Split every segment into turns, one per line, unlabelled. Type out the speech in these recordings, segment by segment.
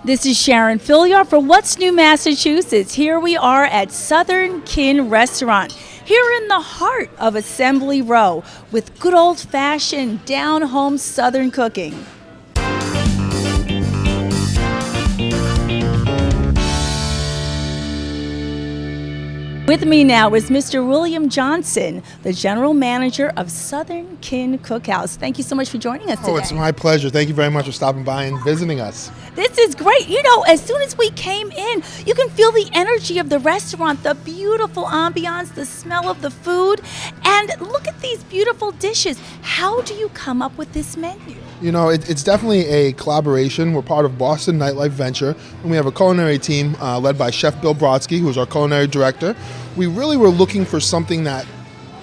This is Sharon Filliard for What's New Massachusetts. Here we are at Southern Kin Restaurant, here in the heart of Assembly Row, with good old-fashioned down-home Southern cooking. With me now is Mr. William Johnson, the General Manager of Southern Kin Cookhouse. Thank you so much for joining us today.
Oh, it's my pleasure. Thank you very much for stopping by and visiting us.
This is great. You know, as soon as we came in, you can feel the energy of the restaurant, the beautiful ambiance, the smell of the food, and look at these beautiful dishes. How do you come up with this menu?
You know, it's definitely a collaboration. We're part of Boston Nightlife Venture, and we have a culinary team led by Chef Bill Brodsky, who is our culinary director. We really were looking for something that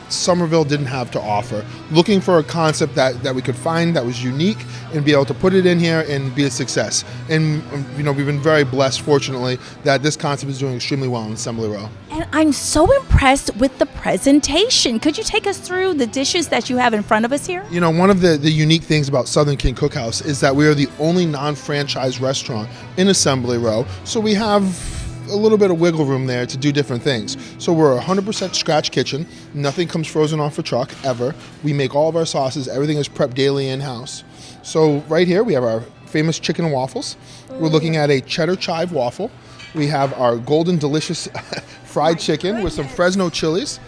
Somerville didn't have to offer, looking for a concept that we could find that was unique and be able to put it in here and be a success. And, you know, we've been very blessed, fortunately, that this concept is doing extremely well in Assembly Row.
And I'm so impressed with the presentation. Could you take us through the dishes that you have in front of us here?
You know, one of the unique things about SouthernKinCookhouse is that we are the only non-franchise restaurant in Assembly Row, so we have a little bit of wiggle room there to do different things. So we're a 100% scratch kitchen. Nothing comes frozen off a truck, ever. We make all of our sauces. Everything is prepped daily in-house. So right here we have our famous chicken and waffles. We're looking at a cheddar chive waffle. We have our golden delicious fried chicken with some Fresno chilies,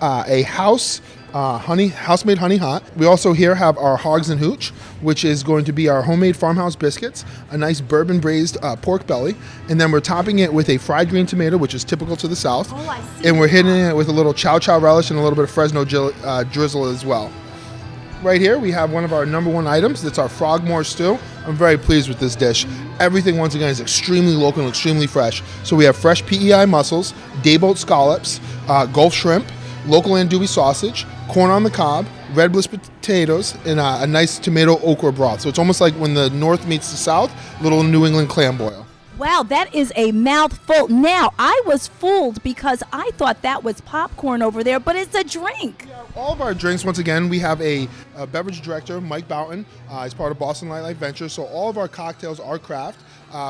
a house-made honey hot. We also here have our hogs and hooch, which is going to be our homemade farmhouse biscuits, a nice bourbon braised pork belly, and then we're topping it with a fried green tomato, which is typical to the South.
Oh, I see.
And we're hitting it with a little chow chow relish and a little bit of Fresno drizzle as well. Right here we have one of our number one items. That's our frogmore stew. I'm very pleased with this dish. Everything, once again, is extremely local and extremely fresh. So we have fresh PEI mussels, dayboat scallops, Gulf shrimp, local andouille sausage, corn on the cob, red bliss potatoes, and a nice tomato okra broth. So it's almost like when the North meets the South, little New England clam boil.
Wow, that is a mouthful. Now, I was fooled because I thought that was popcorn over there, but it's a drink.
All of our drinks, once again, we have a beverage director, Mike Boughton. He's part of Boston Nightlife Venture, so all of our cocktails are craft.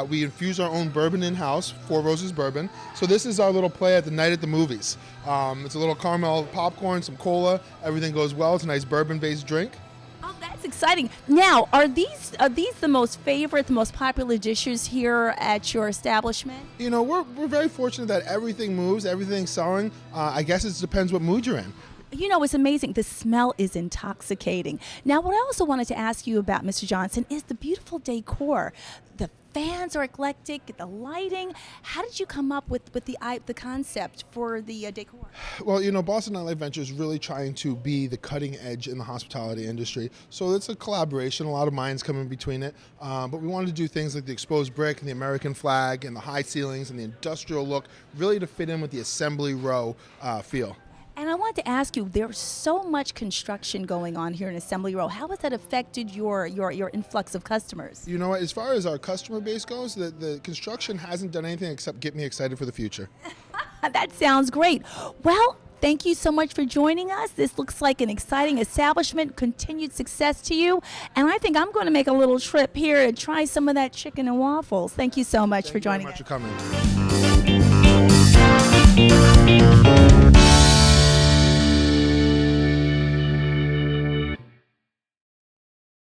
We infuse our own bourbon in-house, Four Roses Bourbon. So this is our little play at the night at the movies. It's a little caramel popcorn, some cola, everything goes well. It's a nice bourbon-based drink.
Oh, that's exciting. Now, are these the most favorite, the most popular dishes here at your establishment?
You know, we're very fortunate that everything moves, everything's selling. I guess it depends what mood you're in.
You know, it's amazing. The smell is intoxicating. Now, what I also wanted to ask you about, Mr. Johnson, is the beautiful decor. The fans are eclectic, the lighting. How did you come up with the concept for the decor?
Well, you know, Boston Nightlife Venture is really trying to be the cutting edge in the hospitality industry. So it's a collaboration, a lot of minds come in between it. But we wanted to do things like the exposed brick and the American flag and the high ceilings and the industrial look, really to fit in with the Assembly Row feel.
And I wanted to ask you, there's so much construction going on here in Assembly Row. How has that affected your influx of customers?
You know what, as far as our customer base goes, the construction hasn't done anything except get me excited for the future.
That sounds great. Well, thank you so much for joining us. This looks like an exciting establishment. Continued success to you. And I think I'm going to make a little trip here and try some of that chicken and waffles. Thank you so much for joining us.
Thank you very much for coming.